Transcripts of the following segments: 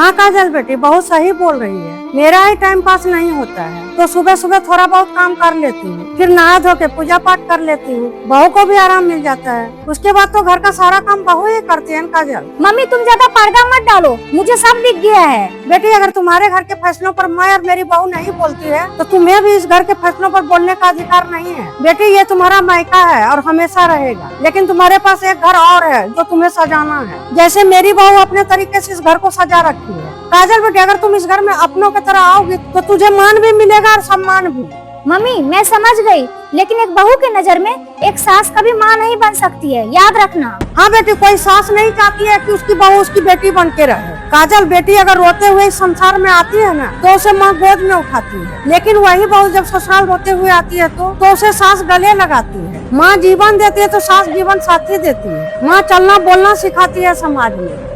हाँ काजल बेटी बहुत सही बोल रही है। मेरा ही टाइम पास नहीं होता है तो सुबह सुबह थोड़ा बहुत काम कर लेती हूँ, फिर नहा धो के पूजा पाठ कर लेती हूँ। बहू को भी आराम मिल जाता है। उसके बाद तो घर का सारा काम बहू ही करती है काजल। मम्मी तुम ज्यादा पर्दा मत डालो, मुझे सब दिख गया है। बेटी अगर तुम्हारे घर के फैसलों पर मैं और मेरी बहू नहीं बोलती है तो तुम्हें भी इस घर के फैसलों पर बोलने का अधिकार नहीं है। बेटी ये तुम्हारा मायका है और हमेशा रहेगा, लेकिन तुम्हारे पास एक घर और है जो तुम्हें सजाना है। जैसे मेरी बहू अपने तरीके से इस घर को सजा रखी है। काजल बेटी अगर तुम इस घर में अपनों की तरह आओगी तो तुझे मान भी मिलेगा और सम्मान भी। मम्मी मैं समझ गई, लेकिन एक बहू की नजर में एक सास कभी माँ नहीं बन सकती है, याद रखना। हाँ बेटी, कोई सास नहीं चाहती है कि उसकी बहू उसकी बेटी बन के रहे। काजल बेटी अगर रोते हुए इस संसार में आती है ना तो उसे माँ गोद में उठाती है, लेकिन वही बहू जब ससुराल रोते हुए आती है तो उसे सास गले लगाती है। माँ जीवन देती है तो सास जीवन साथी देती है। माँ चलना बोलना सिखाती है समाज में,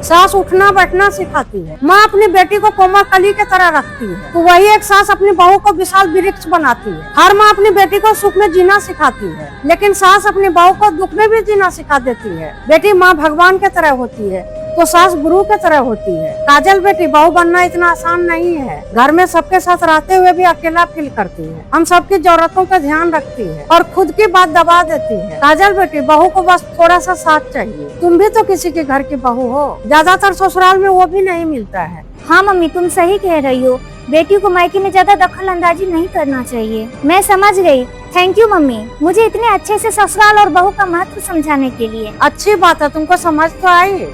सास उठना बैठना सिखाती है। माँ अपनी बेटी को कोमल कली के तरह रखती है तो वही एक सास अपनी बहू को विशाल वृक्ष बनाती है। हर माँ अपनी बेटी को सुख में जीना सिखाती है, लेकिन सास अपनी बहू को दुख में भी जीना सिखा देती है। बेटी माँ भगवान के तरह होती है तो सास गुरु के तरह होती है। काजल बेटी बहू बनना इतना आसान नहीं है। घर में सबके साथ रहते हुए भी अकेला फील करती है। हम सबकी जरूरतों का ध्यान रखती है और खुद की बात दबा देती है। काजल बेटी बहू को बस थोड़ा सा साथ चाहिए। तुम भी तो किसी के घर की बहू हो, ज्यादातर ससुराल में वो भी नहीं मिलता है। हाँ मम्मी तुम सही कह रही हो, बेटी को मायके में ज्यादा दखल अंदाजी नहीं करना चाहिए। मैं समझ गई। थैंक यू मम्मी, मुझे इतने अच्छे से ससुराल और बहू का महत्व समझाने के लिए। अच्छी बात है, तुमको समझ तो आई।